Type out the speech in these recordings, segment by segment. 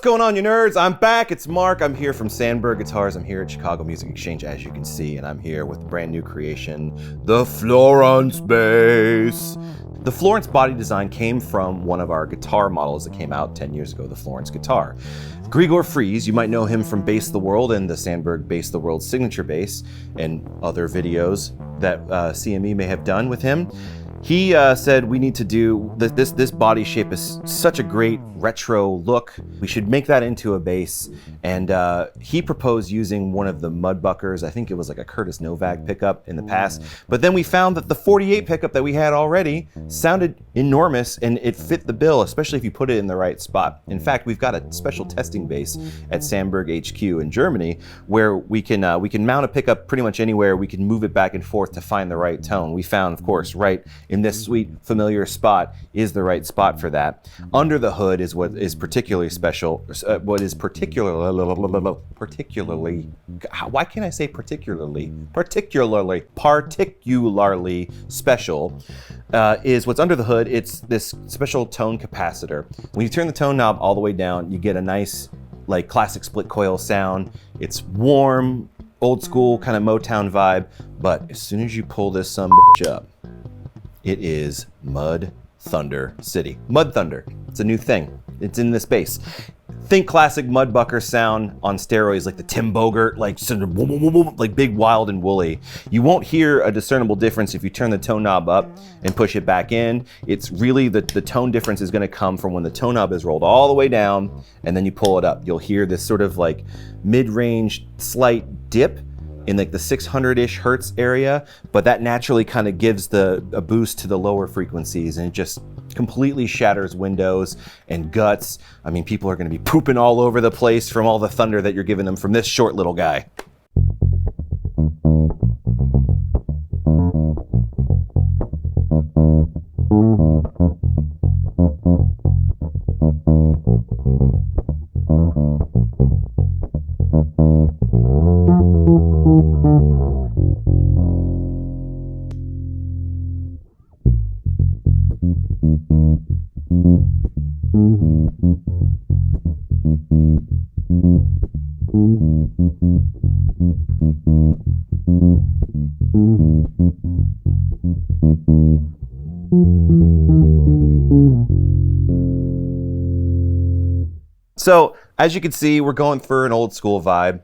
going on, you nerds? I'm back. It's Mark. I'm here from Sandberg Guitars. I'm here at Chicago Music Exchange, as you can see, and I'm here with a brand new creation, the Florence bass. The Florence body design came from one of our guitar models that came out 10 years ago, the Florence guitar. Grigor Fries, you might know him from Bass the World and the Sandberg Bass the World signature bass and other videos that CME may have done with him. He said we need to do this body shape is such a great retro look. We should make that into a bass. And he proposed using one of the Mudbuckers. I think it was like a Curtis Novak pickup in the past. But then we found that the 48 pickup that we had already sounded enormous and it fit the bill, especially if you put it in the right spot. In fact, we've got a special testing bass at Sandberg HQ in Germany where we can mount a pickup pretty much anywhere. We can move it back and forth to find the right tone. We found, of course, right in this sweet familiar spot is the right spot for that. Under the hood is what is particularly special, why can't I say particularly special is what's under the hood. It's this special tone capacitor. When you turn the tone knob all the way down, you get a nice like classic split coil sound. It's warm, old school kind of Motown vibe, but as soon as you pull this sumbitch up, it is Mud Thunder City. Mud Thunder, it's a new thing. It's in this bass. Think classic Mudbucker sound on steroids, like the Tim Bogert, like big, wild, and woolly. You won't hear a discernible difference if you turn the tone knob up and push it back in. It's really the tone difference is gonna come from when the tone knob is rolled all the way down and then you pull it up. You'll hear this sort of like mid-range slight dip in like the 600-ish hertz area, but that naturally kind of gives a boost to the lower frequencies and it just completely shatters windows and guts. I mean, people are gonna be pooping all over the place from all the thunder that you're giving them from this short little guy. So as you can see, we're going for an old school vibe.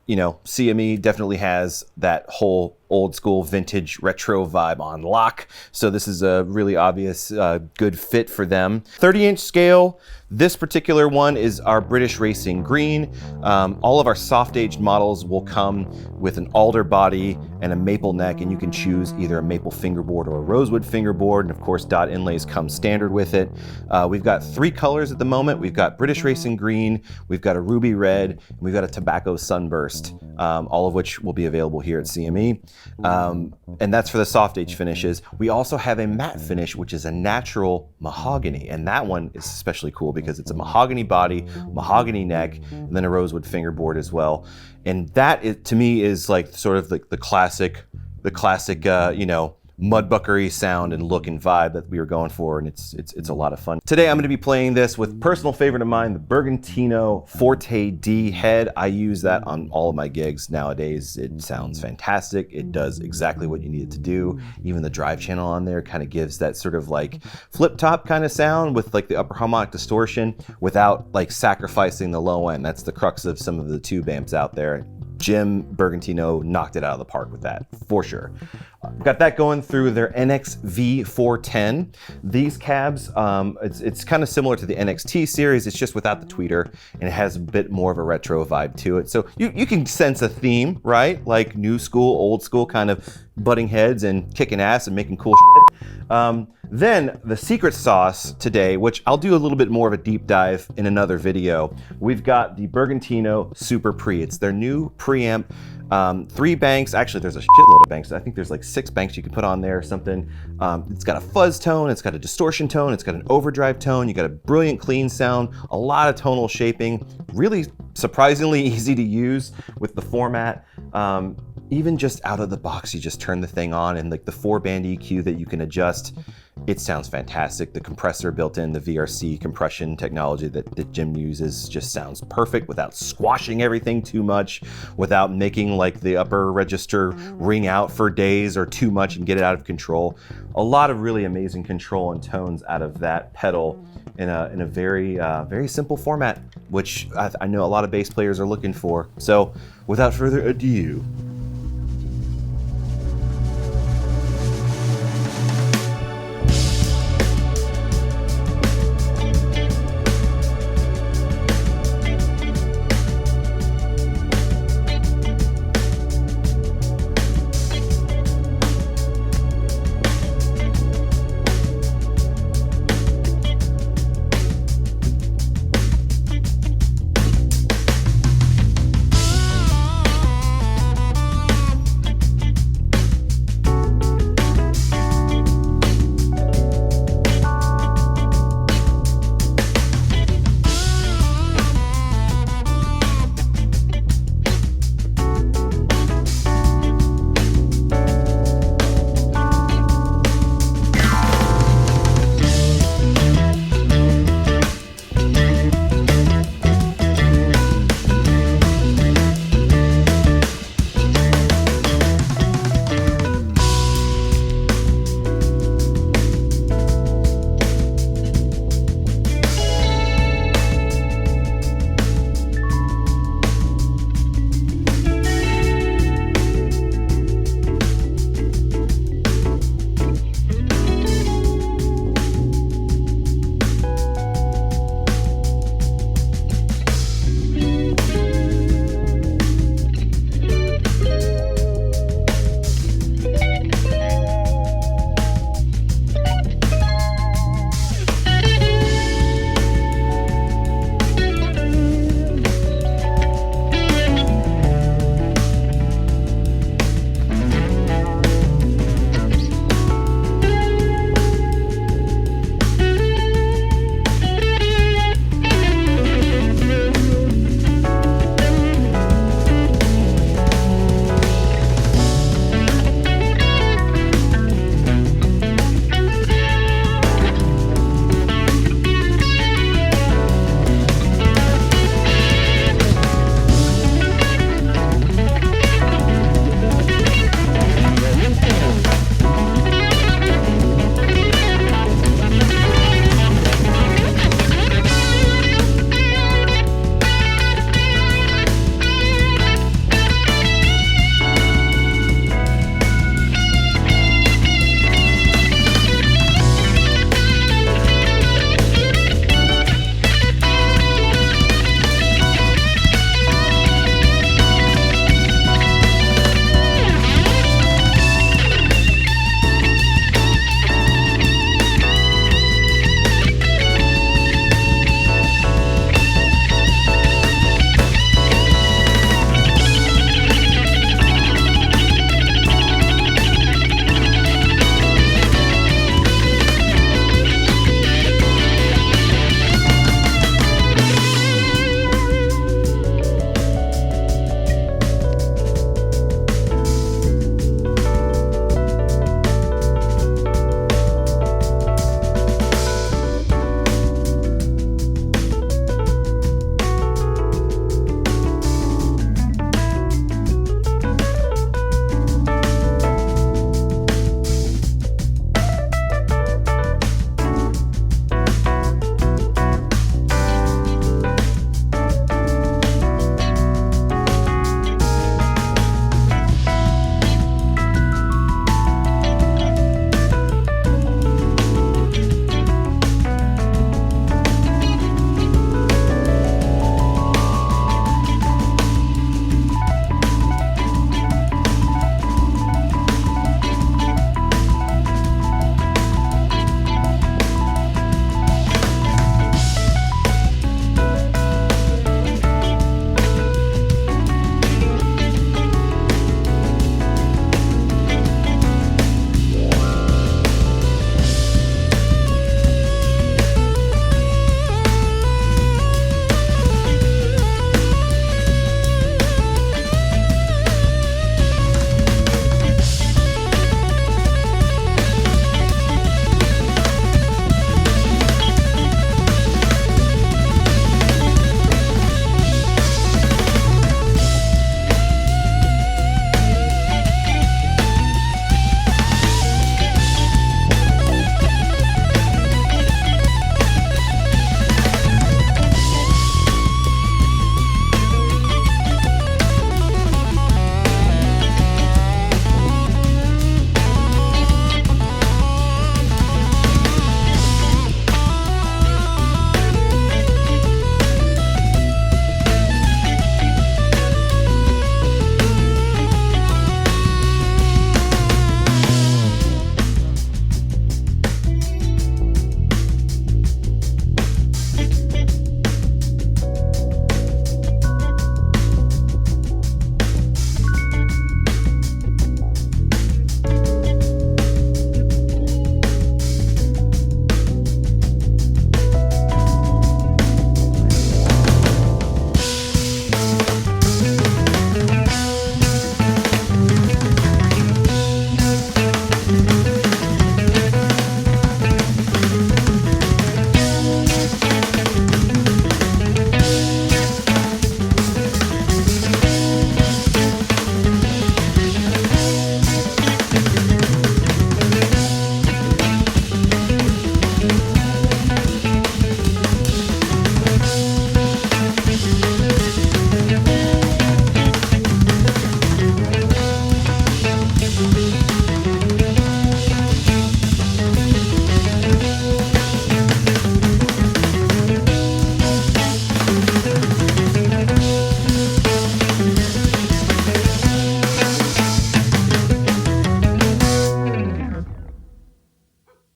You know, CME definitely has that whole old school vintage retro vibe on lock. So this is a really obvious good fit for them. 30-inch scale. This particular one is our British Racing Green. All of our soft-aged models will come with an alder body and a maple neck, and you can choose either a maple fingerboard or a rosewood fingerboard, and of course dot inlays come standard with it. We've got 3 colors at the moment. We've got British Racing Green, we've got a ruby red, and we've got a tobacco sunburst, all of which will be available here at CME. And that's for the soft age finishes. We also have a matte finish, which is a natural mahogany, and that one is especially cool because it's a mahogany body, mahogany neck, and then a rosewood fingerboard as well. And that to me is like sort of the classic, you know, Mudbuckery sound and look and vibe that we were going for, and it's a lot of fun. Today I'm going to be playing this with personal favorite of mine, the Bergantino Forte D head. I use that on all of my gigs nowadays. It sounds fantastic. It does exactly what you need it to do. Even the drive channel on there kind of gives that sort of like flip top kind of sound with like the upper harmonic distortion without like sacrificing the low end. That's the crux of some of the tube amps out there. Jim Bergantino knocked it out of the park with that, for sure. Got that going through their NX V410. These cabs, it's kind of similar to the NXT series, it's just without the tweeter, and it has a bit more of a retro vibe to it. So you can sense a theme, right? Like new school, old school, kind of butting heads and kicking ass and making cool shit. Then the secret sauce today, which I'll do a little bit more of a deep dive in another video. We've got the Bergantino Super Pre. It's their new preamp. 3 banks, actually there's a shitload of banks. I think there's like 6 banks you can put on there or something. It's got a fuzz tone, it's got a distortion tone, it's got an overdrive tone, you got a brilliant clean sound, a lot of tonal shaping, really surprisingly easy to use with the format. Even just out of the box, you just turn the thing on and like the 4-band EQ that you can adjust It sounds fantastic. The compressor built in, the VRC compression technology that Jim uses just sounds perfect without squashing everything too much, without making like the upper register ring out for days or too much and get it out of control. A lot of really amazing control and tones out of that pedal in a very, very simple format, which I know a lot of bass players are looking for. So without further ado,